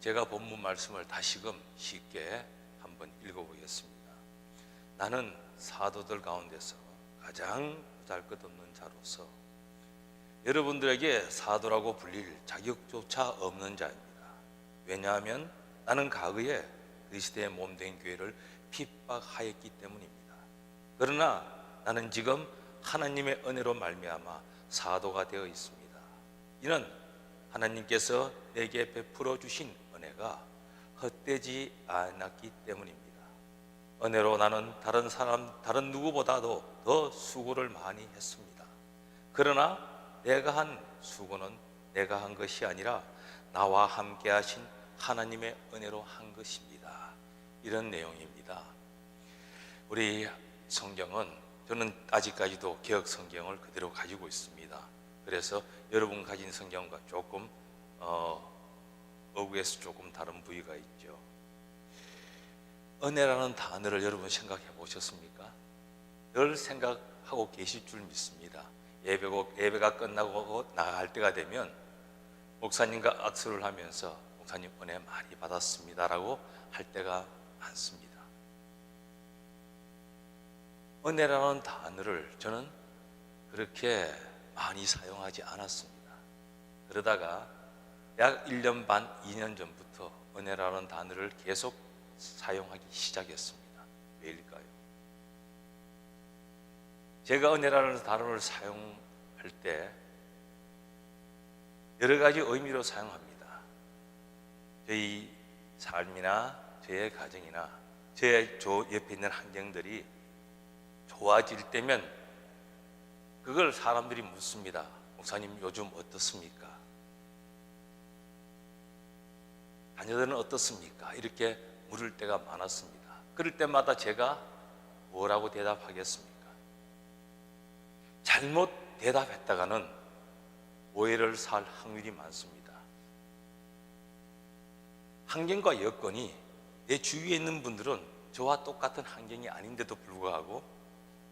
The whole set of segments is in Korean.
제가 본문 말씀을 다시금 쉽게 한번 읽어보겠습니다. 나는 사도들 가운데서 가장 보잘것없는 자로서 여러분들에게 사도라고 불릴 자격조차 없는 자입니다. 왜냐하면 나는 과거에 그리스도의 몸된 교회를 핍박하였기 때문입니다. 그러나 나는 지금 하나님의 은혜로 말미암아 사도가 되어 있습니다. 이는 하나님께서 내게 베풀어 주신 은혜가 헛되지 않았기 때문입니다. 은혜로 나는 다른 누구보다도 더 수고를 많이 했습니다. 그러나 내가 한 수고는 내가 한 것이 아니라 나와 함께 하신 하나님의 은혜로 한 것입니다. 이런 내용입니다. 우리 성경은 저는 아직까지도 개역 성경을 그대로 가지고 있습니다. 그래서 여러분 가진 성경과 조금 어구에서 조금 다른 부위가 있죠. 은혜라는 단어를 여러분 생각해 보셨습니까? 늘 생각하고 계실 줄 믿습니다. 예배가 끝나고 나갈 때가 되면 목사님과 악수를 하면서 목사님 은혜 많이 받았습니다라고 할 때가 많습니다. 은혜라는 단어를 저는 그렇게 많이 사용하지 않았습니다. 그러다가 약 1년 반, 2년 전부터 은혜라는 단어를 계속 사용하기 시작했습니다. 왜일까요? 제가 은혜라는 단어를 사용할 때 여러 가지 의미로 사용합니다. 저희 삶이나 저의 가정이나 제 옆에 있는 환경들이 좋아질 때면 그걸 사람들이 묻습니다. 목사님 요즘 어떻습니까? 자녀들은 어떻습니까? 이렇게 물을 때가 많았습니다. 그럴 때마다 제가 뭐라고 대답하겠습니까? 잘못 대답했다가는 오해를 살 확률이 많습니다. 환경과 여건이 내 주위에 있는 분들은 저와 똑같은 환경이 아닌데도 불구하고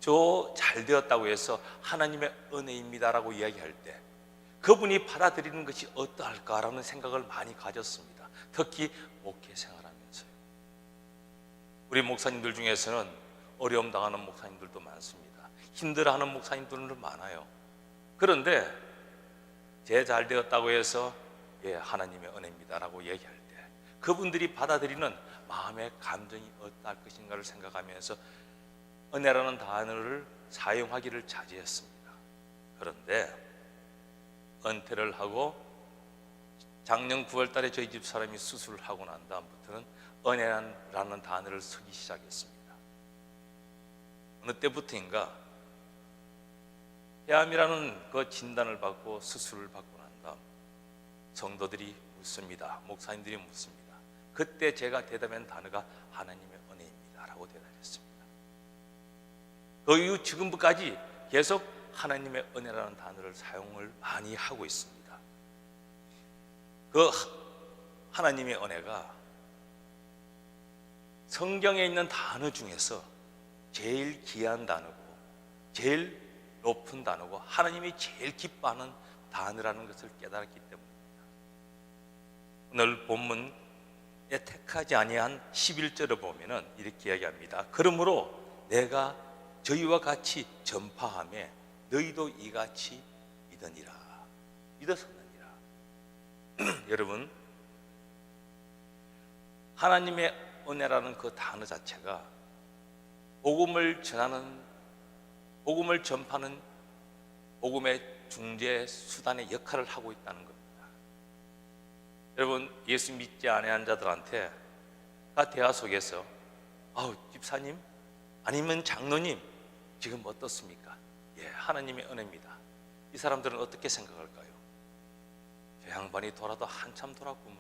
저 잘 되었다고 해서 하나님의 은혜입니다라고 이야기할 때 그분이 받아들이는 것이 어떠할까라는 생각을 많이 가졌습니다. 특히 목회 생활하면서요. 우리 목사님들 중에서는 어려움 당하는 목사님들도 많습니다. 힘들어하는 목사님들도 많아요. 그런데 제 잘 되었다고 해서 하나님의 은혜입니다라고 얘기할 때 그분들이 받아들이는 마음의 감정이 어떠할 것인가를 생각하면서 은혜라는 단어를 사용하기를 자제했습니다. 그런데 은퇴를 하고 작년 9월 달에 저희 집 사람이 수술을 하고 난 다음부터는 은혜라는 단어를 쓰기 시작했습니다. 어느 때부터인가 폐암이라는 그 진단을 받고 수술을 받고 난 다음 성도들이 묻습니다. 목사님들이 묻습니다. 그때 제가 대답한 단어가 하나님의 은혜입니다라고 대답했습니다. 그 이후 지금까지 계속 하나님의 은혜라는 단어를 사용을 많이 하고 있습니다. 그 하나님의 은혜가 성경에 있는 단어 중에서 제일 귀한 단어고 제일 높은 단어고 하나님이 제일 기뻐하는 단어라는 것을 깨달았기 때문입니다. 오늘 본문에 택하지 아니한 11절을 보면은 이렇게 이야기합니다. 그러므로 내가 저희와 같이 전파하며 너희도 이같이 믿으니라. 믿었었느니라. 여러분, 하나님의 은혜라는 그 단어 자체가 복음을 전파하는 복음의 중재 수단의 역할을 하고 있다는 겁니다. 여러분, 예수 믿지 않은 자들한테 대화 속에서 집사님 아니면 장로님 지금 어떻습니까? 하나님의 은혜입니다. 이 사람들은 어떻게 생각할까요? 저 양반이 돌아도 한참 돌았구먼.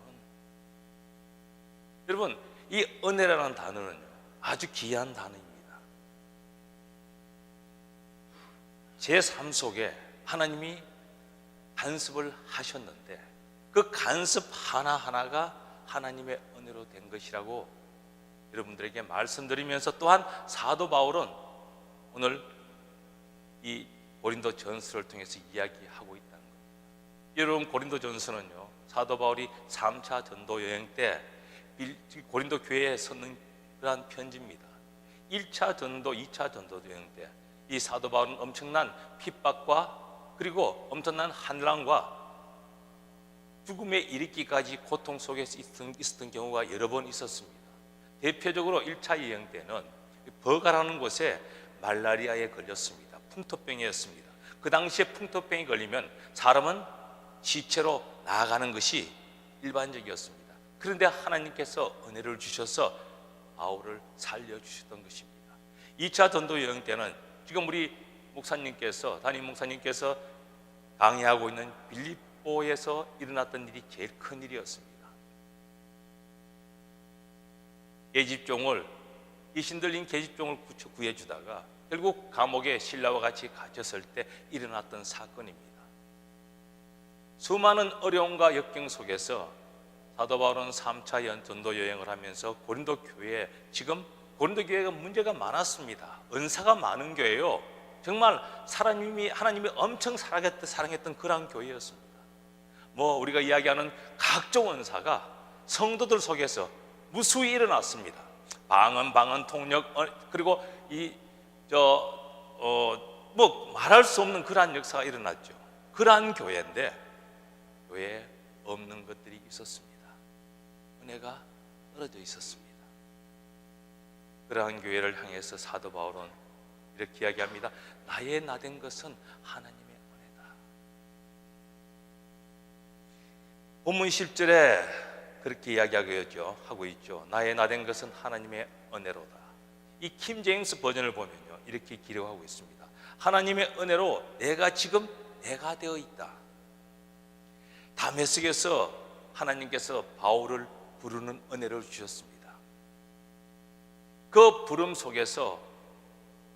여러분, 이 은혜라는 단어는 아주 귀한 단어입니다. 제 삶 속에 하나님이 간섭을 하셨는데 그 간섭 하나하나가 하나님의 은혜로 된 것이라고 여러분들에게 말씀드리면서 또한 사도 바울은 오늘 이 고린도 전서를 통해서 이야기하고 있다는 겁니다. 여러분, 고린도전서는요, 사도 바울이 3차 전도 여행 때 고린도 교회에 썼는 그러한 편지입니다. 1차 전도, 2차 전도 여행 때 이 사도 바울은 엄청난 핍박과 그리고 엄청난 환난과 죽음에 이르기까지 고통 속에서 있었던 경우가 여러 번 있었습니다. 대표적으로 1차 여행 때는 버가라는 곳에 말라리아에 걸렸습니다. 풍토병이었습니다. 그 당시에 풍토병이 걸리면 사람은 시체로 나아가는 것이 일반적이었습니다. 그런데 하나님께서 은혜를 주셔서 바울을 살려주셨던 것입니다. 2차 전도 여행 때는 지금 우리 목사님께서, 담임 목사님께서 강의하고 있는 빌립보에서 일어났던 일이 제일 큰 일이었습니다. 계집종을, 귀신 들린 계집종을 구해주다가 결국 감옥에 신라와 같이 갇혔을 때 일어났던 사건입니다. 수많은 어려움과 역경 속에서 사도 바울은 3차 전도 여행을 하면서 고린도 교회에, 지금 고린도 교회가 문제가 많았습니다. 은사가 많은 교회요, 정말 하나님이 엄청 사랑했던 그러한 교회였습니다. 우리가 이야기하는 각종 은사가 성도들 속에서 무수히 일어났습니다. 방언, 통역, 그리고 말할 수 없는 그러한 역사가 일어났죠. 그러한 교회인데 교회에 없는 것들이 있었습니다. 은혜가 떨어져 있었습니다. 그러한 교회를 향해서 사도 바울은 이렇게 이야기합니다. 나의 나된 것은 하나님의 은혜다. 본문 10절에 그렇게 이야기하고 있죠. 나의 나된 것은 하나님의 은혜로다. 이 킹 제임스 버전을 보면요, 이렇게 기록하고 있습니다. 하나님의 은혜로 내가 지금 내가 되어 있다. 다메섹에서 하나님께서 바울을 부르는 은혜를 주셨습니다. 그 부름 속에서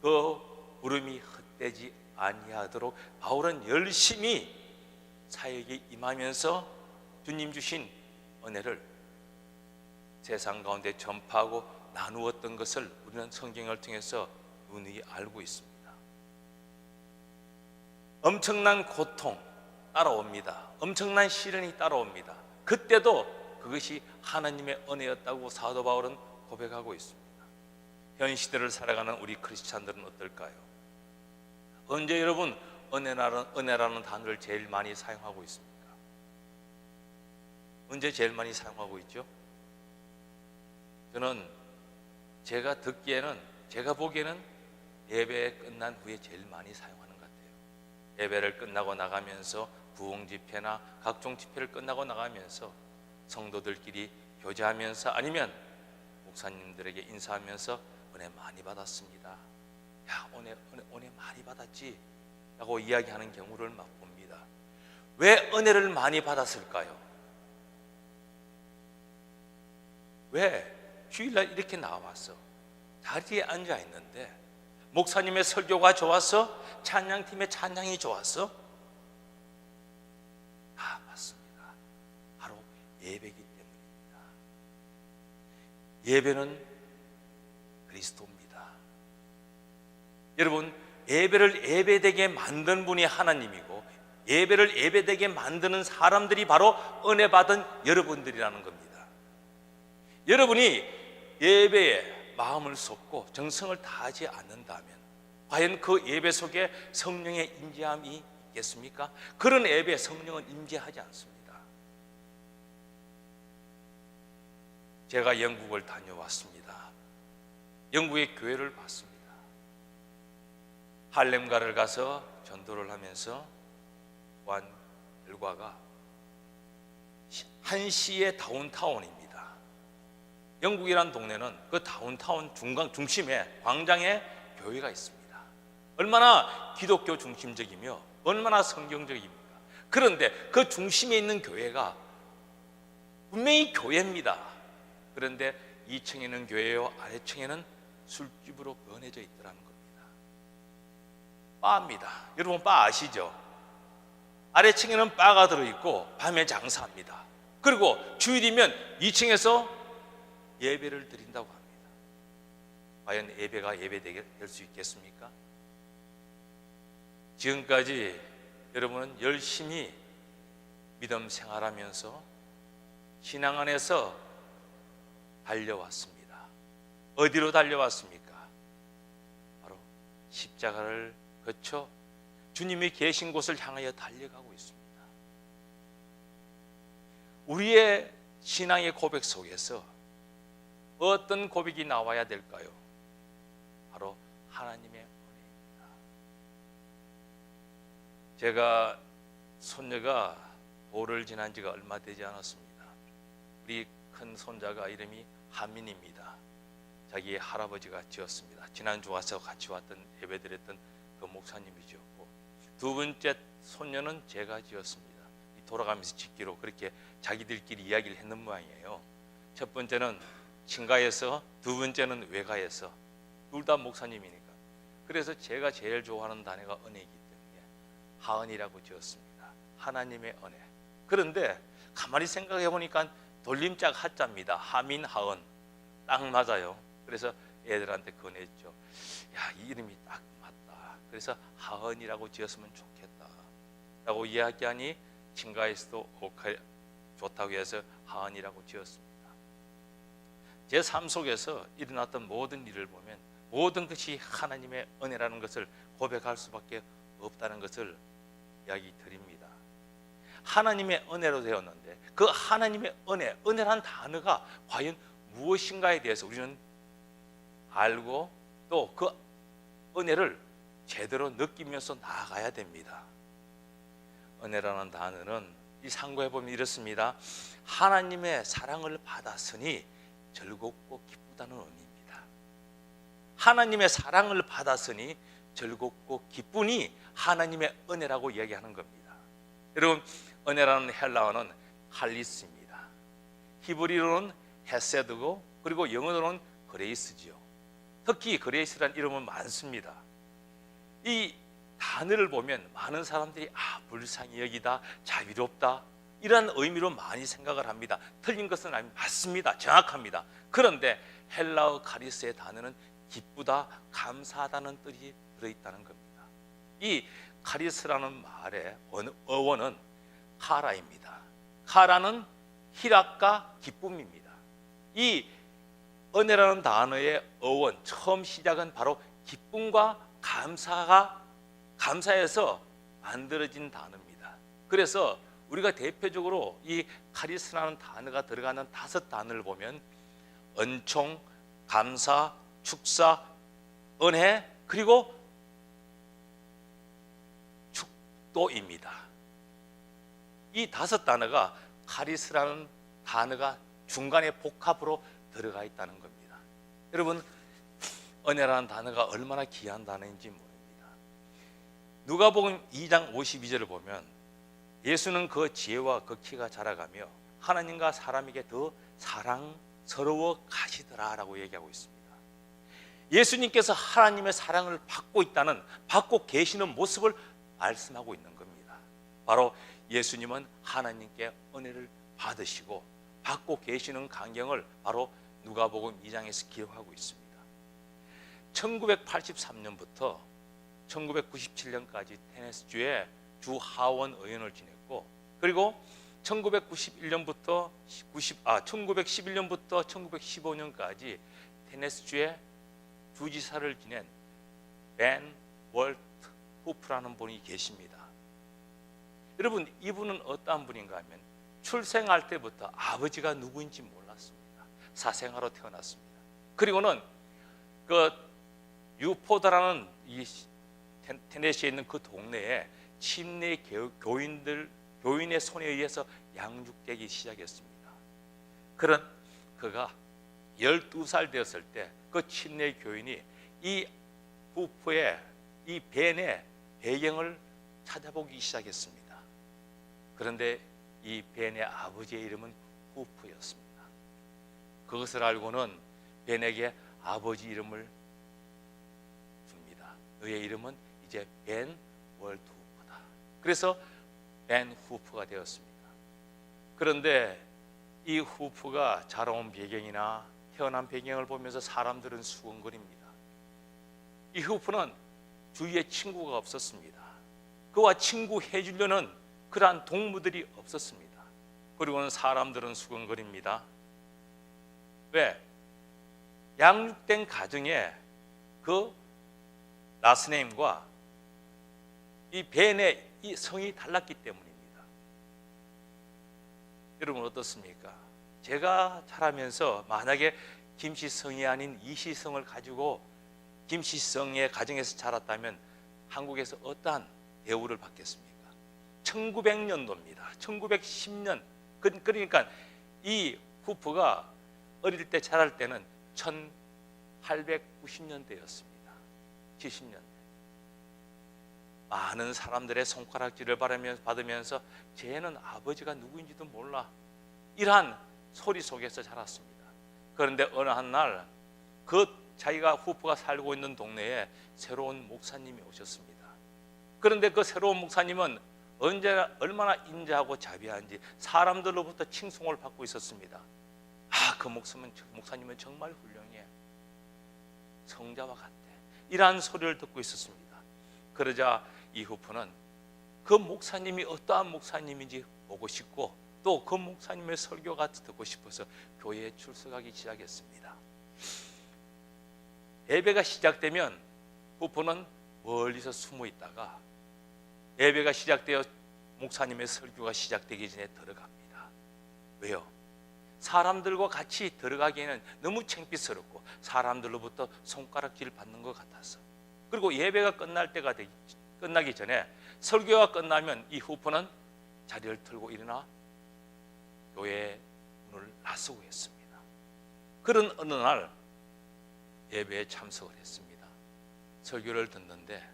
그 부름이 헛되지 아니하도록 바울은 열심히 사역에 임하면서 주님 주신 은혜를 세상 가운데 전파하고 나누었던 것을 우리는 성경을 통해서 누누이 알고 있습니다. 엄청난 고통 따라옵니다. 엄청난 시련이 따라옵니다. 그때도 그것이 하나님의 은혜였다고 사도 바울은 고백하고 있습니다. 현 시대를 살아가는 우리 크리스찬들은 어떨까요? 언제 여러분 은혜라는 단어를 제일 많이 사용하고 있습니까? 언제 제일 많이 사용하고 있죠? 저는 제가 보기에는 예배 끝난 후에 제일 많이 사용하는 것 같아요. 예배를 끝나고 나가면서 부흥 집회나 각종 집회를 끝나고 나가면서 성도들끼리 교제하면서, 아니면 목사님들에게 인사하면서 은혜 많이 받았습니다. 야, 은혜 많이 받았지? 라고 이야기하는 경우를 맛봅니다. 왜 은혜를 많이 받았을까요? 왜 주일날 이렇게 나와서 자리에 앉아 있는데 목사님의 설교가 좋았어? 찬양팀의 찬양이 좋았어? 맞습니다. 바로 예배이기 때문입니다. 예배는 그리스도입니다. 여러분, 예배를 예배되게 만든 분이 하나님이고 예배를 예배되게 만드는 사람들이 바로 은혜 받은 여러분들이라는 겁니다. 여러분이 예배에 마음을 쏟고 정성을 다하지 않는다면 과연 그 예배 속에 성령의 임재함이 있겠습니까? 그런 예배에 성령은 임재하지 않습니다. 제가 영국을 다녀왔습니다. 영국의 교회를 봤습니다. 할렘가를 가서 전도를 하면서 보한 결과가 한 시의 다운타운입니다. 영국이란 동네는 그 다운타운 중심에 광장에 교회가 있습니다. 얼마나 기독교 중심적이며 얼마나 성경적입니까? 그런데 그 중심에 있는 교회가 분명히 교회입니다. 그런데 2층에는 교회요, 아래층에는 술집으로 변해져 있더라는 겁니다. 바입니다. 여러분, 바 아시죠? 아래층에는 바가 들어있고 밤에 장사합니다. 그리고 주일이면 2층에서 예배를 드린다고 합니다. 과연 예배가 예배되게 될 수 있겠습니까? 지금까지 여러분은 열심히 믿음 생활하면서 신앙 안에서 달려왔습니다. 어디로 달려왔습니까? 바로 십자가를 거쳐 주님이 계신 곳을 향하여 달려가고 있습니다. 우리의 신앙의 고백 속에서 어떤 고백이 나와야 될까요? 바로 하나님의 은혜입니다. 제가 손녀가 돌을 지난 지가 얼마 되지 않았습니다. 우리 큰 손자가 이름이 한민입니다. 자기 할아버지가 지었습니다. 지난주 와서 같이 왔던 예배드렸던 그 목사님이 지었고, 두 번째 손녀는 제가 지었습니다. 돌아가면서 짓기로 그렇게 자기들끼리 이야기를 했는 모양이에요. 첫 번째는 친가에서, 두 번째는 외가에서, 둘 다 목사님이니까. 그래서 제가 제일 좋아하는 단어가 은혜이기 때문에 하은이라고 지었습니다. 하나님의 은혜. 그런데 가만히 생각해 보니까 돌림짝 하자입니다. 하민 하은 딱 맞아요. 그래서 애들한테 권했죠. 야, 이 이름이 딱 맞다. 그래서 하은이라고 지었으면 좋겠다 라고 이야기하니 친가에서도 좋다고 해서 하은이라고 지었습니다. 제 삶 속에서 일어났던 모든 일을 보면 모든 것이 하나님의 은혜라는 것을 고백할 수밖에 없다는 것을 이야기 드립니다. 하나님의 은혜로 되었는데 그 하나님의 은혜라는 단어가 과연 무엇인가에 대해서 우리는 알고 또 그 은혜를 제대로 느끼면서 나아가야 됩니다. 은혜라는 단어는 이 상고해 보면 이렇습니다. 하나님의 사랑을 받았으니 즐겁고 기쁘다는 의미입니다. 하나님의 사랑을 받았으니 즐겁고 기쁘니 하나님의 은혜라고 이야기하는 겁니다. 여러분, 은혜라는 헬라어는 할리스입니다. 히브리어로는 헤세드고 그리고 영어로는 그레이스지요. 특히 그레이스라는 이름은 많습니다. 이 단어를 보면 많은 사람들이 불쌍히 여기다, 자비롭다 이런 의미로 많이 생각을 합니다. 틀린 것은 아닙니다. 맞습니다. 정확합니다. 그런데 헬라어 카리스의 단어는 기쁘다, 감사하다는 뜻이 들어있다는 겁니다. 이 카리스라는 말의 어원은 카라입니다. 카라는 희락과 기쁨입니다. 이 은혜라는 단어의 어원, 처음 시작은 바로 기쁨과 감사에서 만들어진 단어입니다. 그래서 우리가 대표적으로 이 카리스라는 단어가 들어가는 5 단어를 보면 은총, 감사, 축사, 은혜, 그리고 축도입니다. 이 5 단어가 카리스라는 단어가 중간에 복합으로 들어가 있다는 겁니다. 여러분, 은혜라는 단어가 얼마나 귀한 단어인지 모릅니다. 누가복음 2장 52절을 보면 예수는 그 지혜와 그 키가 자라가며 하나님과 사람에게 더 사랑스러워 가시더라라고 얘기하고 있습니다. 예수님께서 하나님의 사랑을 받고 계시는 모습을 말씀하고 있는 겁니다. 바로 예수님은 하나님께 은혜를 받으시고 받고 계시는 광경을 바로 누가복음 2장에서 기록하고 있습니다. 1983년부터 1997년까지 테네시주에 주 하원 의원을 지냈고, 그리고 1911년부터 1915년까지 테네시주의 주지사를 지낸 벤 월트 후프라는 분이 계십니다. 여러분, 이분은 어떠한 분인가 하면 출생할 때부터 아버지가 누구인지 몰랐습니다. 사생아로 태어났습니다. 그리고는 그 유포드라는 이 테네시에 있는 그 동네에 침례 교인의 손에 의해서 양육되기 시작했습니다. 그런 그가 12살 되었을 때 그 침례 교인이 이 후프의 이 벤의 배경을 찾아보기 시작했습니다. 그런데 이 벤의 아버지의 이름은 후프였습니다. 그것을 알고는 벤에게 아버지 이름을 줍니다. 너의 이름은 이제 벤 월트 후프다. 그래서 벤 후프가 되었습니다. 그런데 이 후프가 자라온 배경이나 태어난 배경을 보면서 사람들은 수군거립니다. 이 후프는 주위에 친구가 없었습니다. 그와 친구 해주려는 그러한 동무들이 없었습니다. 그리고는 사람들은 수근거립니다. 왜? 양육된 가정에 그 라스네임과 이 벤의 이 성이 달랐기 때문입니다. 여러분 어떻습니까? 제가 자라면서 만약에 김시성이 아닌 이시성을 가지고 김시성의 가정에서 자랐다면 한국에서 어떠한 대우를 받겠습니까? 1900년도입니다. 1910년. 그러니까 이 후프가 어릴 때 자랄 때는 1890년대였습니다. 70년대. 많은 사람들의 손가락질을 받으면서 쟤는 아버지가 누구인지도 몰라. 이러한 소리 속에서 자랐습니다. 그런데 어느 한 날 그 자기가 후프가 살고 있는 동네에 새로운 목사님이 오셨습니다. 그런데 그 새로운 목사님은 언제나 얼마나 인자하고 자비한지 사람들로부터 칭송을 받고 있었습니다. 그 목사님은 정말 훌륭해. 성자와 같대. 이러한 소리를 듣고 있었습니다. 그러자 이 후프는 그 목사님이 어떠한 목사님인지 보고 싶고 또 그 목사님의 설교가 듣고 싶어서 교회에 출석하기 시작했습니다. 예배가 시작되면 후프는 멀리서 숨어 있다가 예배가 시작되어 목사님의 설교가 시작되기 전에 들어갑니다. 왜요? 사람들과 같이 들어가기에는 너무 창피스럽고 사람들로부터 손가락질을 받는 것 같아서. 그리고 예배가 끝나기 전에 설교가 끝나면 이 후프는 자리를 틀고 일어나 교회의 문을 나서고 했습니다. 그런 어느 날 예배에 참석을 했습니다. 설교를 듣는데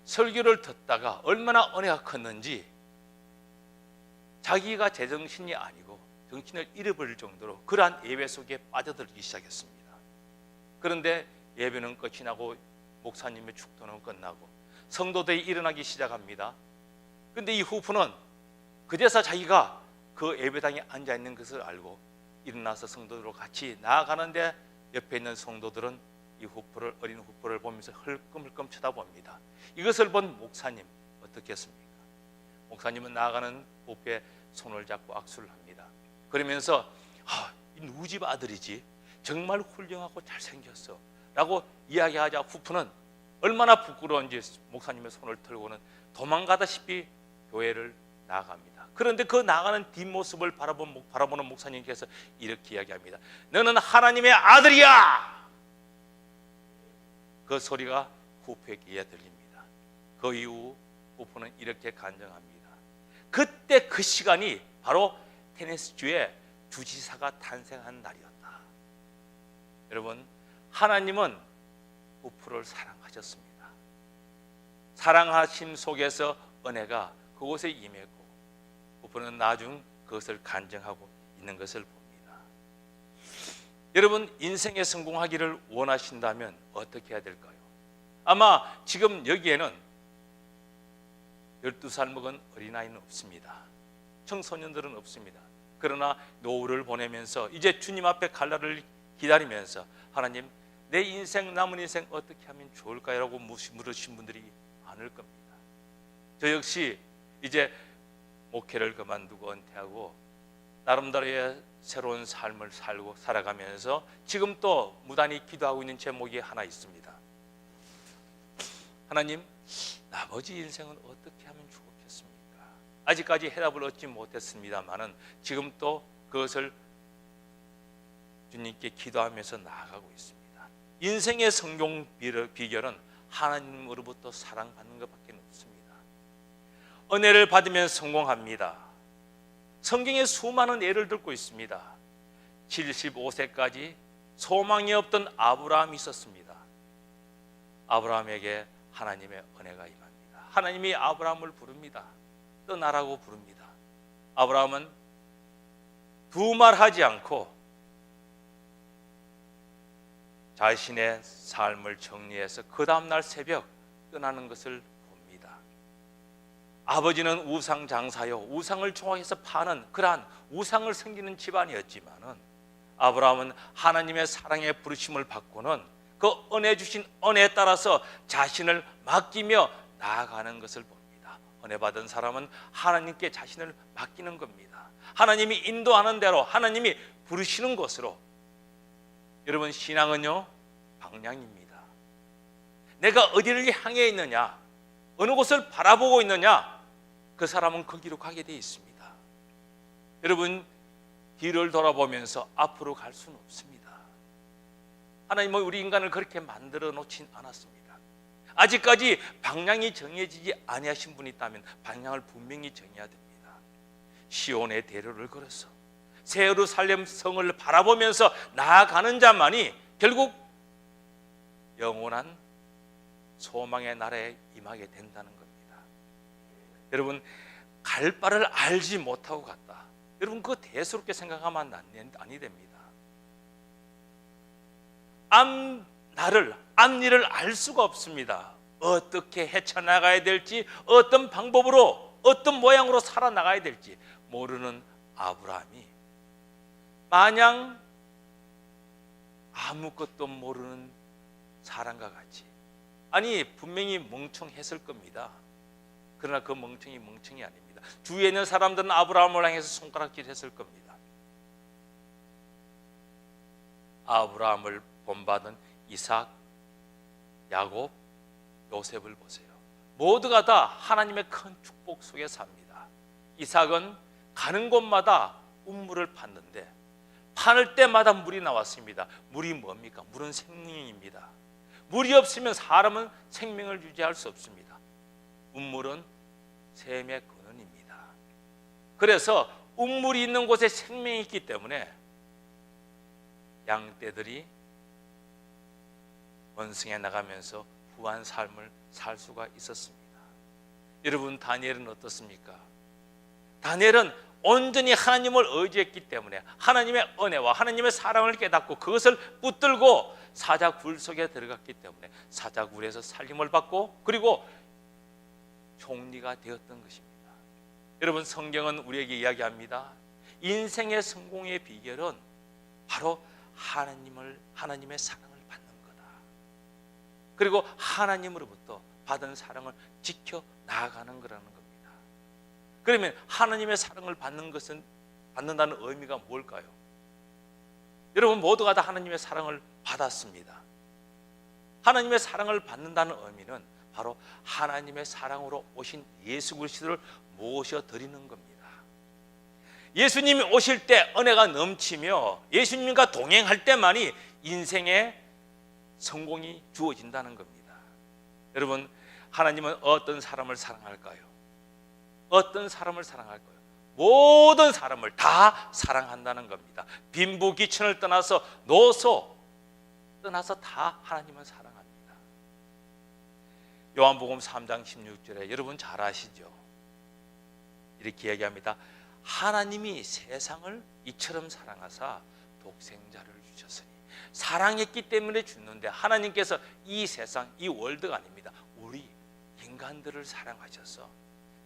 설교를 듣다가 얼마나 은혜가 컸는지 자기가 제정신이 아니고 정신을 잃어버릴 정도로 그러한 예배 속에 빠져들기 시작했습니다. 그런데 예배는 끝이 나고 목사님의 축도는 끝나고 성도들이 일어나기 시작합니다. 그런데 이 후프는 그제서 자기가 그 예배당에 앉아있는 것을 알고 일어나서 성도들과 같이 나아가는데 옆에 있는 성도들은 이 어린 후프를 보면서 헐끔헐끔 쳐다봅니다. 이것을 본 목사님 어떻게 했습니까? 목사님은 나아가는 후프의 손을 잡고 악수를 합니다. 그러면서 이 누구 집 아들이지? 정말 훌륭하고 잘생겼어 라고 이야기하자 후프는 얼마나 부끄러운지 목사님의 손을 털고는 도망가다시피 교회를 나아갑니다. 그런데 그 나가는 뒷모습을 바라보는 목사님께서 이렇게 이야기합니다. 너는 하나님의 아들이야! 그 소리가 후프에게 들립니다. 그 이후 후프는 이렇게 간증합니다. 그때 그 시간이 바로 테네시주의 주지사가 탄생한 날이었다. 여러분, 하나님은 후프를 사랑하셨습니다. 사랑하심 속에서 은혜가 그곳에 임했고 후프는 나중 그것을 간증하고 있는 것을 봅니다. 여러분, 인생에 성공하기를 원하신다면 어떻게 해야 될까요? 아마 지금 여기에는 12살 먹은 어린아이는 없습니다. 청소년들은 없습니다. 그러나 노후를 보내면서 이제 주님 앞에 갈 날을 기다리면서 하나님, 내 인생, 남은 인생 어떻게 하면 좋을까요? 라고 물으신 분들이 많을 겁니다. 저 역시 이제 목회를 그만두고 은퇴하고 나름대로의 새로운 삶을 살아가면서 지금 또 무단히 기도하고 있는 제목이 하나 있습니다. 하나님, 나머지 인생은 어떻게 하면 좋겠습니까? 아직까지 해답을 얻지 못했습니다만은 지금 또 그것을 주님께 기도하면서 나아가고 있습니다. 인생의 성공 비결은 하나님으로부터 사랑받는 것밖에 없습니다. 은혜를 받으면 성공합니다. 성경에 수많은 예를 들고 있습니다. 75세까지 소망이 없던 아브라함이 있었습니다. 아브라함에게 하나님의 은혜가 임합니다. 하나님이 아브라함을 부릅니다. 떠나라고 부릅니다. 아브라함은 두말하지 않고 자신의 삶을 정리해서 그 다음날 새벽 떠나는 것을 봅니다. 아버지는 우상 장사요, 우상을 좋아해서 파는 그러한 우상을 섬기는 집안이었지만은 아브라함은 하나님의 사랑의 부르심을 받고는 그 은혜 주신 은혜에 따라서 자신을 맡기며 나아가는 것을 봅니다. 은혜 받은 사람은 하나님께 자신을 맡기는 겁니다. 하나님이 인도하는 대로, 하나님이 부르시는 곳으로. 여러분, 신앙은요, 방향입니다. 내가 어디를 향해 있느냐, 어느 곳을 바라보고 있느냐, 그 사람은 거기로 가게 되어 있습니다. 여러분, 뒤를 돌아보면서 앞으로 갈 수는 없습니다. 하나님은 우리 인간을 그렇게 만들어 놓진 않았습니다. 아직까지 방향이 정해지지 아니하신 분이 있다면 방향을 분명히 정해야 됩니다. 시온의 대로를 걸어서 새 예루살렘 성을 바라보면서 나아가는 자만이 결국 영원한 소망의 나라에 임하게 된다는 겁니다. 여러분, 갈 바를 알지 못하고 갔다. 여러분, 그거 대수롭게 생각하면 아니 됩니다. 앞일을 알 수가 없습니다. 어떻게 헤쳐나가야 될지, 어떤 방법으로, 어떤 모양으로 살아나가야 될지 모르는 아브라함이 마냥 아무것도 모르는 사람과 같이, 아니 분명히 멍청했을 겁니다. 그러나 그 멍청이 아닙니다. 주위에 있는 사람들은 아브라함을 향해서 손가락질했을 겁니다. 아브라함을 본받은 이삭, 야곱, 요셉을 보세요. 모두가 다 하나님의 큰 축복 속에 삽니다. 이삭은 가는 곳마다 우물을 팠는데 파는 때마다 물이 나왔습니다. 물이 뭡니까? 물은 생명입니다. 물이 없으면 사람은 생명을 유지할 수 없습니다. 우물은 샘의 근원입니다. 그래서 우물이 있는 곳에 생명이 있기 때문에 양떼들이 원성에 나가면서 후한 삶을 살 수가 있었습니다. 여러분, 다니엘은 어떻습니까? 다니엘은 온전히 하나님을 의지했기 때문에 하나님의 은혜와 하나님의 사랑을 깨닫고 그것을 붙들고 사자굴 속에 들어갔기 때문에 사자굴에서 살림을 받고 그리고 총리가 되었던 것입니다. 여러분, 성경은 우리에게 이야기합니다. 인생의 성공의 비결은 바로 하나님의 사랑을 받는 거다. 그리고 하나님으로부터 받은 사랑을 지켜 나아가는 거라는 겁니다. 그러면 하나님의 사랑을 받는다는 의미가 뭘까요? 여러분, 모두가 다 하나님의 사랑을 받았습니다. 하나님의 사랑을 받는다는 의미는 바로 하나님의 사랑으로 오신 예수 그리스도를 모셔드리는 겁니다. 예수님이 오실 때 은혜가 넘치며 예수님과 동행할 때만이 인생의 성공이 주어진다는 겁니다. 여러분, 하나님은 어떤 사람을 사랑할까요? 어떤 사람을 사랑할까요? 모든 사람을 다 사랑한다는 겁니다. 빈부귀천을 떠나서 노소 떠나서 다 하나님은 사랑합니다. 요한복음 3장 16절에 여러분 잘 아시죠? 이렇게 이야기합니다. 하나님이 세상을 이처럼 사랑하사 독생자를 주셨으니, 사랑했기 때문에 주는데 하나님께서 이 세상, 이 월드가 아닙니다. 우리 인간들을 사랑하셔서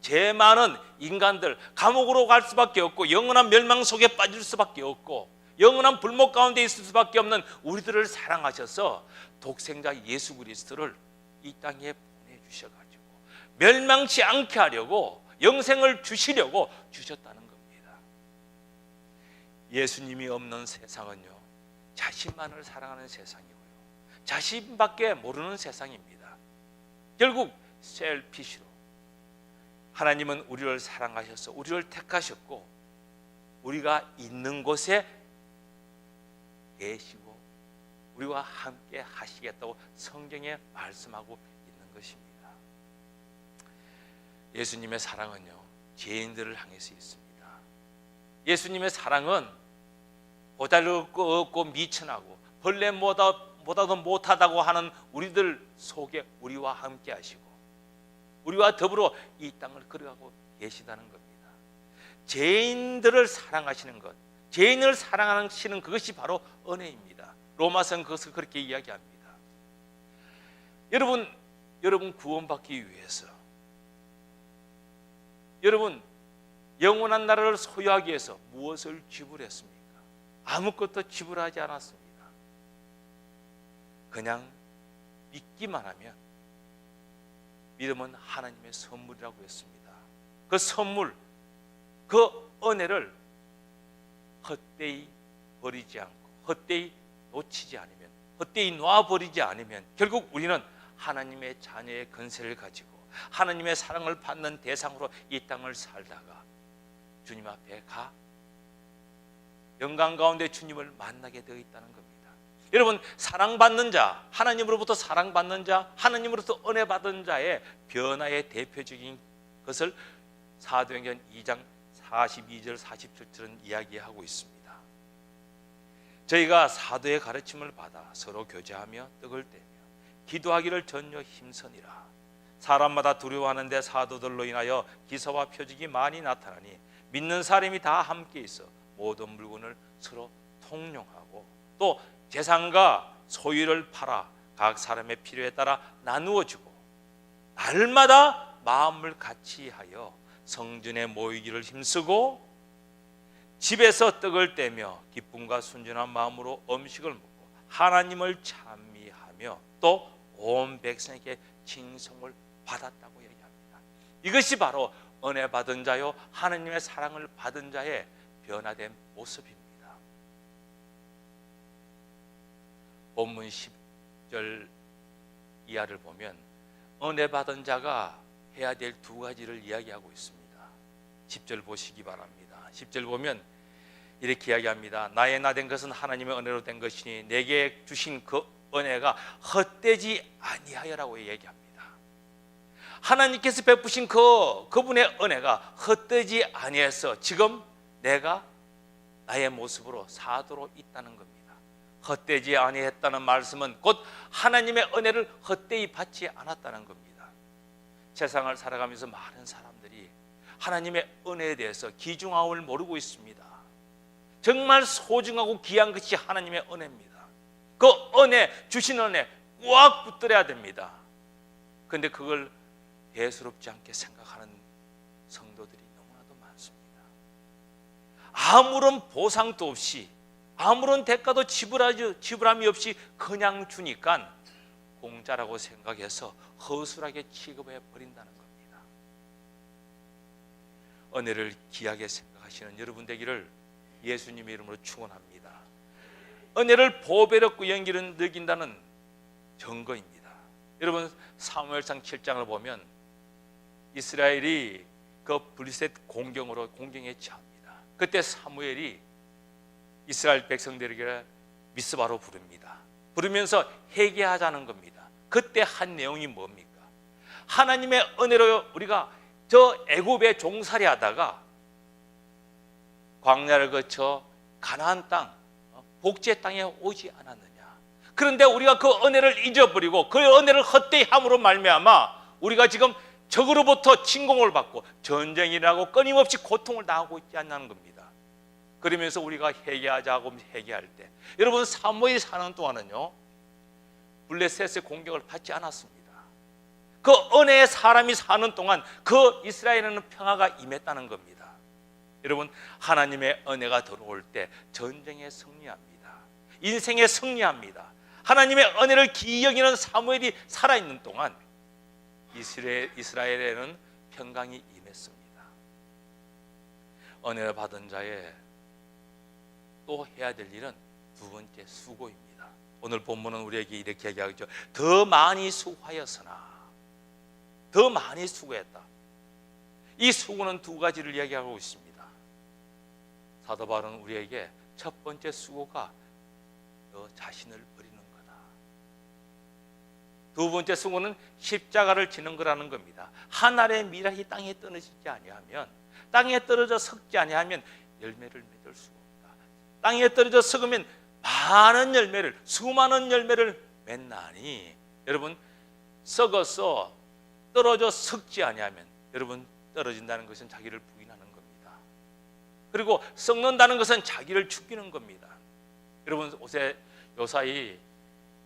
죄 많은 인간들, 감옥으로 갈 수밖에 없고 영원한 멸망 속에 빠질 수밖에 없고 영원한 불목 가운데 있을 수밖에 없는 우리들을 사랑하셔서 독생자 예수 그리스도를 이 땅에 보내주셔가지고 멸망치 않게 하려고 영생을 주시려고 주셨다는 겁니다. 예수님이 없는 세상은요, 자신만을 사랑하는 세상이고요, 자신밖에 모르는 세상입니다. 결국 셀피시로 하나님은 우리를 사랑하셔서 우리를 택하셨고 우리가 있는 곳에 계시고 우리와 함께 하시겠다고 성경에 말씀하고 있는 것입니다. 예수님의 사랑은요, 죄인들을 향해서 있습니다. 예수님의 사랑은 보잘것없고 없고 미천하고 벌레보다도 못하다고 하는 우리들 속에 우리와 함께 하시고 우리와 더불어 이 땅을 걸어가고 계시다는 겁니다. 죄인들을 사랑하시는 것, 죄인을 사랑하시는 그것이 바로 은혜입니다. 로마서는 그것을 그렇게 이야기합니다. 여러분 구원받기 위해서, 여러분 영원한 나라를 소유하기 위해서 무엇을 지불했습니까? 아무것도 지불하지 않았습니다. 그냥 믿기만 하면, 믿음은 하나님의 선물이라고 했습니다. 그 선물, 그 은혜를 헛되이 버리지 않고 헛되이 놓치지 않으면, 헛되이 놔버리지 않으면 결국 우리는 하나님의 자녀의 건세를 가지고 하나님의 사랑을 받는 대상으로 이 땅을 살다가 주님 앞에 가 영광 가운데 주님을 만나게 되어 있다는 겁니다. 여러분, 사랑받는 자, 하나님으로부터 사랑받는 자, 하나님으로부터 은혜 받은 자의 변화의 대표적인 것을 사도행전 2장 42절 47절은 이야기하고 있습니다. 저희가 사도의 가르침을 받아 서로 교제하며 떡을 떼며 기도하기를 전혀 힘쓰니라. 사람마다 두려워하는데 사도들로 인하여 기사와 표적이 많이 나타나니 믿는 사람이 다 함께 있어 모든 물건을 서로 통용하고 또 재산과 소유를 팔아 각 사람의 필요에 따라 나누어 주고 날마다 마음을 같이 하여 성전에 모이기를 힘쓰고 집에서 떡을 떼며 기쁨과 순전한 마음으로 음식을 먹고 하나님을 찬미하며 또 온 백성에게 칭송을 받았다고 얘기합니다. 이것이 바로 은혜 받은 자요 하나님의 사랑을 받은 자의 변화된 모습입니다. 본문 10절 이하를 보면 은혜 받은 자가 해야 될 두 가지를 이야기하고 있습니다. 10절 보시기 바랍니다. 10절 보면 이렇게 이야기합니다. 나의 나 된 것은 하나님의 은혜로 된 것이니 내게 주신 그 은혜가 헛되지 아니하여라고 얘기합니다. 하나님께서 베푸신 그분의 은혜가 헛되지 아니해서 지금 내가 나의 모습으로 사도로 있다는 겁니다. 헛되지 아니했다는 말씀은 곧 하나님의 은혜를 헛되이 받지 않았다는 겁니다. 세상을 살아가면서 많은 사람들이 하나님의 은혜에 대해서 귀중함을 모르고 있습니다. 정말 소중하고 귀한 것이 하나님의 은혜입니다. 그 은혜, 주신 은혜 꽉 붙들어야 됩니다. 그런데 그걸 대수롭지 않게 생각하는 성도들이 너무나도 많습니다. 아무런 보상도 없이 아무런 대가도 지불함이 없이 그냥 주니까 공짜라고 생각해서 허술하게 취급해 버린다는 겁니다. 은혜를 귀하게 생각하시는 여러분 되기를 예수님의 이름으로 축원합니다. 은혜를 보배롭고 연기를 느낀다는 증거입니다. 여러분, 사무엘상 7장을 보면 이스라엘이 그 블레셋 공경에 처합니다. 그때 사무엘이 이스라엘 백성들에게 미스바로 부릅니다. 부르면서 회개하자는 겁니다. 그때 한 내용이 뭡니까? 하나님의 은혜로 우리가 저 애굽에 종살이 하다가 광야를 거쳐 가나안 땅, 복지의 땅에 오지 않았느냐. 그런데 우리가 그 은혜를 잊어버리고 그 은혜를 헛되이 함으로 말미암아 우리가 지금 적으로부터 침공을 받고 전쟁이라고 끊임없이 고통을 당하고 있지 않냐는 겁니다. 그러면서 우리가 회개하자고 회개할 때 여러분, 사무엘이 사는 동안은요 블레셋의 공격을 받지 않았습니다. 그 은혜의 사람이 사는 동안 그 이스라엘에는 평화가 임했다는 겁니다. 여러분, 하나님의 은혜가 들어올 때 전쟁에 승리합니다. 인생에 승리합니다. 하나님의 은혜를 기이 여기는 사무엘이 살아있는 동안 이스라엘에는 평강이 임했습니다. 은혜를 받은 자의 또 해야 될 일은 두 번째 수고입니다. 오늘 본문은 우리에게 이렇게 얘기하죠. 더 많이 수고하였으나 더 많이 수고했다. 이 수고는 두 가지를 이야기하고 있습니다. 사도 바울은 우리에게 첫 번째 수고가 너 자신을 버리는 거다. 두 번째 수고는 십자가를 지는 거라는 겁니다. 한 알의 미랄이 땅에 떨어지지 아니하면, 땅에 떨어져 썩지 아니하면 열매를 맺을 수가 없다. 땅에 떨어져 썩으면 많은 열매를, 수많은 열매를 맺나니, 여러분, 썩어서 떨어져 썩지 아니하면, 여러분, 떨어진다는 것은 자기를 부인하는 겁니다. 그리고 썩는다는 것은 자기를 죽이는 겁니다. 여러분, 요사이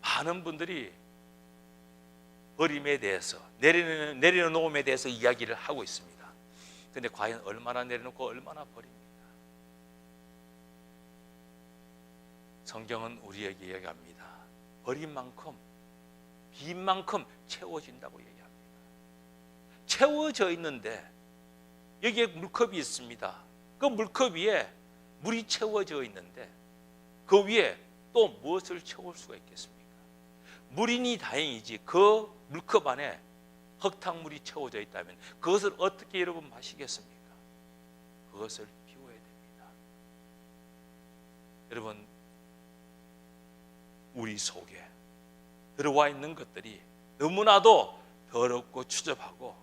많은 분들이 버림에 대해서, 내려놓음에 대해서 이야기를 하고 있습니다. 그런데 과연 얼마나 내려놓고 얼마나 버립니까? 성경은 우리에게 얘기합니다. 버린 만큼, 빈 만큼 채워진다고 얘기합니다. 채워져 있는데 여기에 물컵이 있습니다. 그 물컵 위에 물이 채워져 있는데 그 위에 또 무엇을 채울 수가 있겠습니까? 물이니 다행이지 그 물컵 안에 흙탕물이 채워져 있다면 그것을 어떻게 여러분 마시겠습니까? 그것을 비워야 됩니다. 여러분, 우리 속에 들어와 있는 것들이 너무나도 더럽고 추접하고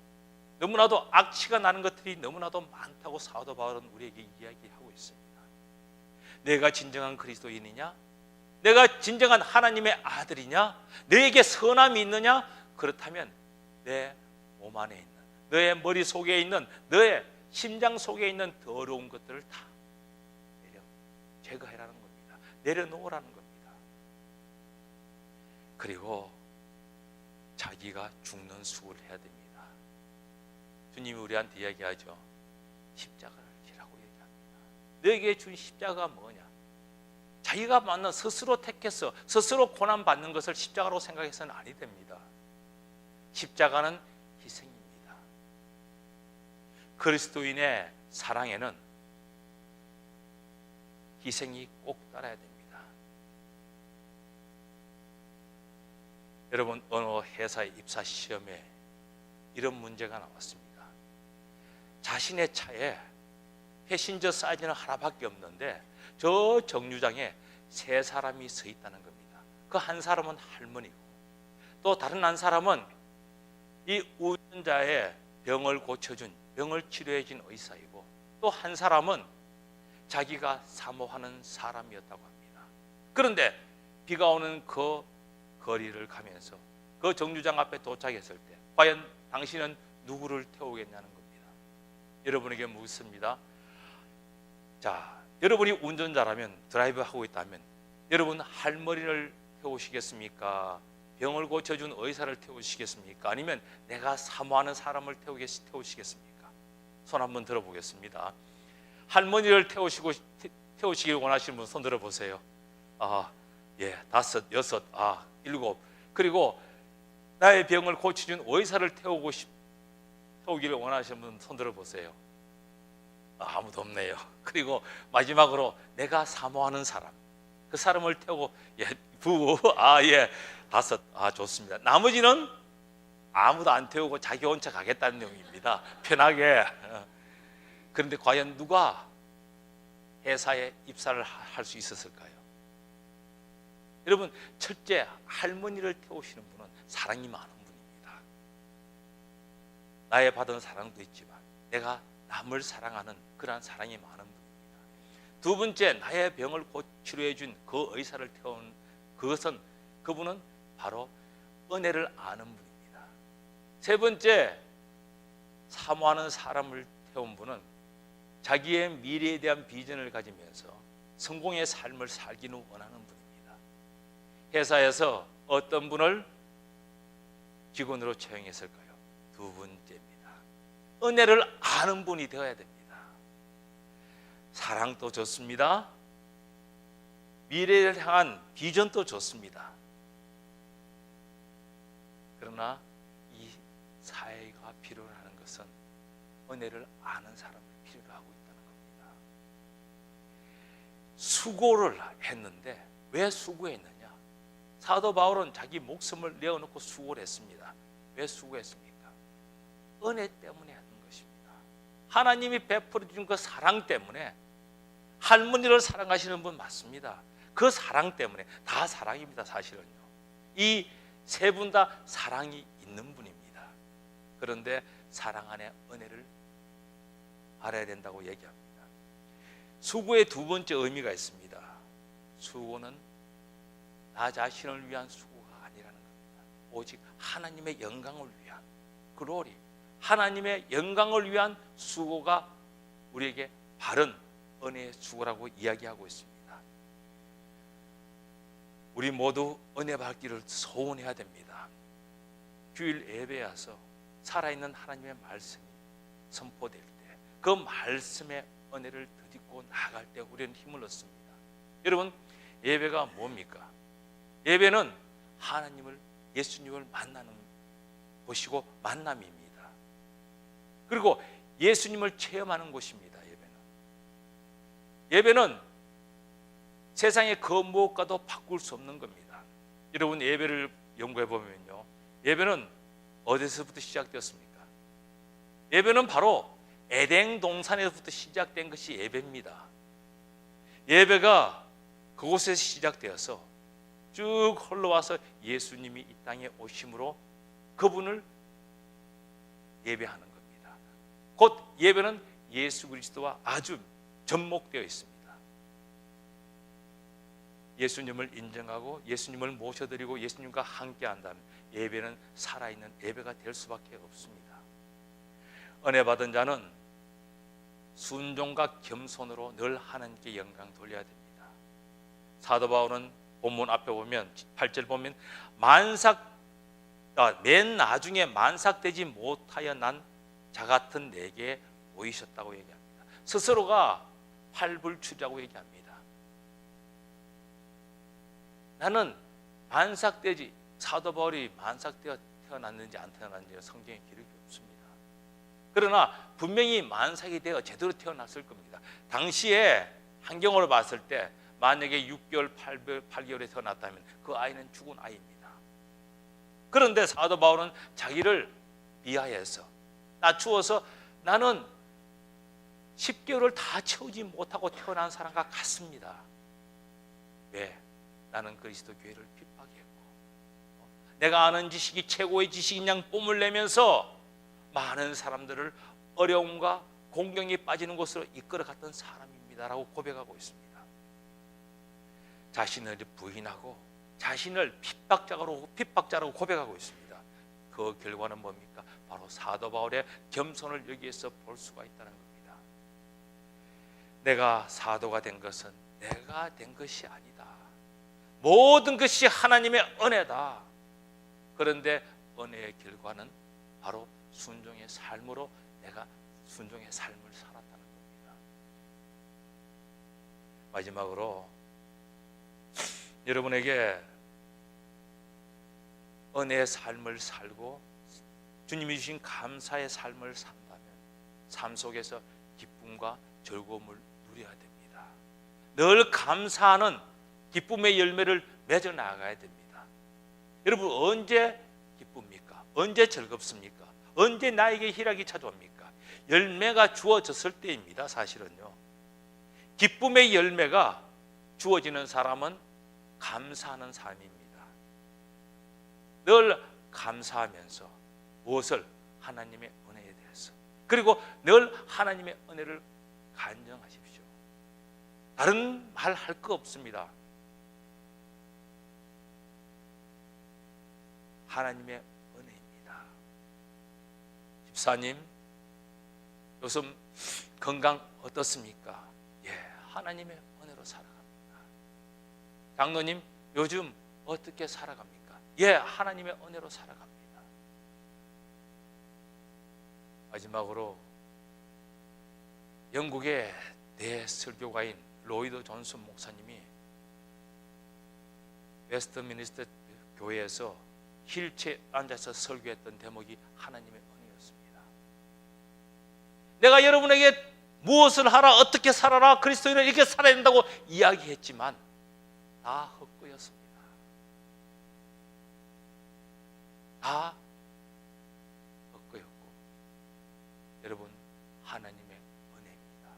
너무나도 악취가 나는 것들이 너무나도 많다고 사도 바울은 우리에게 이야기하고 있습니다. 내가 진정한 그리스도인이냐? 내가 진정한 하나님의 아들이냐? 너에게 선함이 있느냐? 그렇다면 내 몸 안에 있는, 너의 머릿속에 있는, 너의 심장 속에 있는 더러운 것들을 다 제거해라는 겁니다. 내려놓으라는 겁니다. 그리고 자기가 죽는 수고를 해야 됩니다. 주님이 우리한테 이야기하죠. 십자가를 지라고 얘기합니다. 너에게 준 십자가가 뭐냐? 자기가 만난 스스로 택해서 스스로 고난받는 것을 십자가로 생각해서는 아니 됩니다. 십자가는 희생입니다. 그리스도인의 사랑에는 희생이 꼭 따라야 됩니다. 여러분, 어느 회사의 입사 시험에 이런 문제가 나왔습니다. 자신의 차에 패신저 사이즈는 하나밖에 없는데 저 정류장에 3사람이 서 있다는 겁니다. 그 한 사람은 할머니고 또 다른 한 사람은 이 운전자의 병을 고쳐준, 병을 치료해준 의사이고 또 한 사람은 자기가 사모하는 사람이었다고 합니다. 그런데 비가 오는 그 거리를 가면서 그 정류장 앞에 도착했을 때 과연 당신은 누구를 태우겠냐는 겁니다. 여러분에게 묻습니다. 자, 여러분이 운전자라면, 드라이브하고 있다면 여러분 할머니를 태우시겠습니까? 병을 고쳐준 의사를 태우시겠습니까? 아니면 내가 사모하는 사람을 태우시겠습니까? 손 한번 들어보겠습니다. 할머니를 태우시길 원하시는 분 손 들어보세요. 예, 5, 6, 7. 그리고 나의 병을 고쳐준 의사를 태우기를 원하시는 분 손 들어보세요. 아무도 없네요. 그리고 마지막으로 내가 사모하는 사람, 그 사람을 태우고, 예, 9, 예, 5, 좋습니다. 나머지는 아무도 안 태우고 자기 혼자 가겠다는 내용입니다. 편하게. 그런데 과연 누가 회사에 입사를 할 수 있었을까요? 여러분, 첫째 할머니를 태우시는 분은 사랑이 많은 분입니다. 나의 받은 사랑도 있지만 내가 남을 사랑하는 그러한 사랑이 많은 분입니다. 두 번째, 나의 병을 치료해 준 그 의사를 태운 그분은 바로 은혜를 아는 분입니다. 세 번째, 사모하는 사람을 태운 분은 자기의 미래에 대한 비전을 가지면서 성공의 삶을 살기는 원하는 분입니다. 회사에서 어떤 분을 직원으로 채용했을까요? 두 번째입니다. 은혜를 아는 분이 되어야 됩니다. 사랑도 좋습니다. 미래를 향한 비전도 좋습니다. 그러나 이 사회가 필요로 하는 것은 은혜를 아는 사람을 필요로 하고 있다는 겁니다. 수고를 했는데 왜 수고했느냐? 사도 바울은 자기 목숨을 내어놓고 수고를 했습니다. 왜 수고했습니까? 은혜 때문에 하는 것입니다. 하나님이 베풀어 준 그 사랑 때문에. 할머니를 사랑하시는 분 맞습니다. 그 사랑 때문에. 다 사랑입니다, 사실은요. 이 세 분 다 사랑이 있는 분입니다. 그런데 사랑 안에 은혜를 알아야 된다고 얘기합니다. 수고의 두 번째 의미가 있습니다. 수고는 나 자신을 위한 수고가 아니라는 겁니다. 오직 하나님의 영광을 위한, 글로리, 하나님의 영광을 위한 수고가 우리에게 바른 은혜의 수고라고 이야기하고 있습니다. 우리 모두 은혜 받기를 소원해야 됩니다. 주일 예배에 와서 살아있는 하나님의 말씀이 선포될 때 그 말씀의 은혜를 덧입고 나아갈 때 우리는 힘을 얻습니다. 여러분, 예배가 뭡니까? 예배는 하나님을, 예수님을 만나는 곳이고 만남입니다. 그리고 예수님을 체험하는 곳입니다. 예배는 세상의 그 무엇과도 바꿀 수 없는 겁니다. 여러분, 예배를 연구해 보면요, 예배는 어디서부터 시작되었습니까? 예배는 바로 에덴 동산에서부터 시작된 것이 예배입니다. 예배가 그곳에서 시작되어서 쭉 흘러와서 예수님이 이 땅에 오심으로 그분을 예배하는 겁니다. 곧 예배는 예수 그리스도와 아주 접목되어 있습니다. 예수님을 인정하고 예수님을 모셔드리고 예수님과 함께 한다면 예배는 살아있는 예배가 될 수밖에 없습니다. 은혜 받은 자는 순종과 겸손으로 늘 하나님께 영광 돌려야 됩니다. 사도 바울은 본문 앞에 보면 8절 보면 맨 나중에 만삭되지 못하여 난 자 같은 내게 보이셨다고 얘기합니다. 스스로가 활불출이라고 얘기합니다. 나는 만삭되지, 사도 바울이 만삭되어 태어났는지 안 태어났는지 성경에 기록이 없습니다. 그러나 분명히 만삭이 되어 제대로 태어났을 겁니다. 당시에 환경으로 봤을 때 만약에 6개월, 8개월에 태어났다면 그 아이는 죽은 아이입니다. 그런데 사도 바울은 자기를 비하해서 낮추어서 나는 10개월을 다 채우지 못하고 태어난 사람과 같습니다. 왜? 나는 그리스도 교회를 핍박했고 내가 아는 지식이 최고의 지식인 양 뽐을 내면서 많은 사람들을 어려움과 공경에 빠지는 곳으로 이끌어갔던 사람입니다라고 고백하고 있습니다. 자신을 부인하고 자신을 핍박자라고 고백하고 있습니다. 그 결과는 뭡니까? 바로 사도 바울의 겸손을 여기에서 볼 수가 있다는 겁니다. 내가 사도가 된 것은 내가 된 것이 아니다. 모든 것이 하나님의 은혜다. 그런데 은혜의 결과는 바로 순종의 삶으로 내가 순종의 삶을 살았다는 겁니다. 마지막으로 여러분에게 은혜의 삶을 살고 주님이 주신 감사의 삶을 산다면 삶 속에서 기쁨과 즐거움을 누려야 됩니다. 늘 감사하는 기쁨의 열매를 맺어 나가야 됩니다. 여러분, 언제 기쁩니까? 언제 즐겁습니까? 언제 나에게 희락이 찾아옵니까? 열매가 주어졌을 때입니다. 사실은요, 기쁨의 열매가 주어지는 사람은 감사하는 삶입니다. 늘 감사하면서 무엇을? 하나님의 은혜에 대해서. 그리고 늘 하나님의 은혜를 간증하십시오. 다른 말 할 거 없습니다. 하나님의 은혜입니다. 집사님, 요즘 건강 어떻습니까? 예, 하나님의 은혜로 살아갑니다. 장로님, 요즘 어떻게 살아갑니까? 예, 하나님의 은혜로 살아갑니다. 마지막으로 영국의 대설교가인 로이드 존슨 목사님이 웨스트미니스터 교회에서 휠체어에 앉아서 설교했던 대목이 하나님의 은혜였습니다. 내가 여러분에게 무엇을 하라, 어떻게 살아라, 그리스도인은 이렇게 살아야 된다고 이야기했지만 다 헛구였습니다. 다 헛구였고, 여러분, 하나님의 은혜입니다.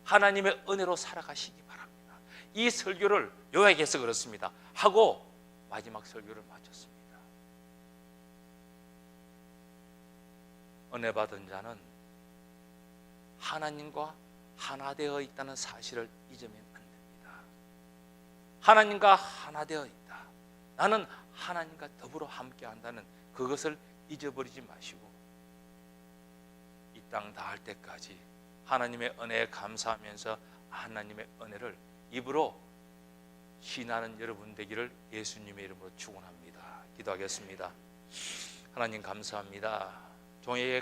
하나님의 은혜로 살아가시기 바랍니다. 이 설교를 요약해서 그렇습니다 하고 마지막 설교를 마쳤습니다. 은혜 받은 자는 하나님과 하나 되어 있다는 사실을 잊으면 안 됩니다. 하나님과 하나 되어 있다, 나는 하나님과 더불어 함께 한다는 그것을 잊어버리지 마시고 이 땅 닿을 때까지 하나님의 은혜에 감사하면서 하나님의 은혜를 입으로 시인하는 여러분 되기를 예수님의 이름으로 축원합니다. 기도하겠습니다. 하나님 감사합니다. 종에게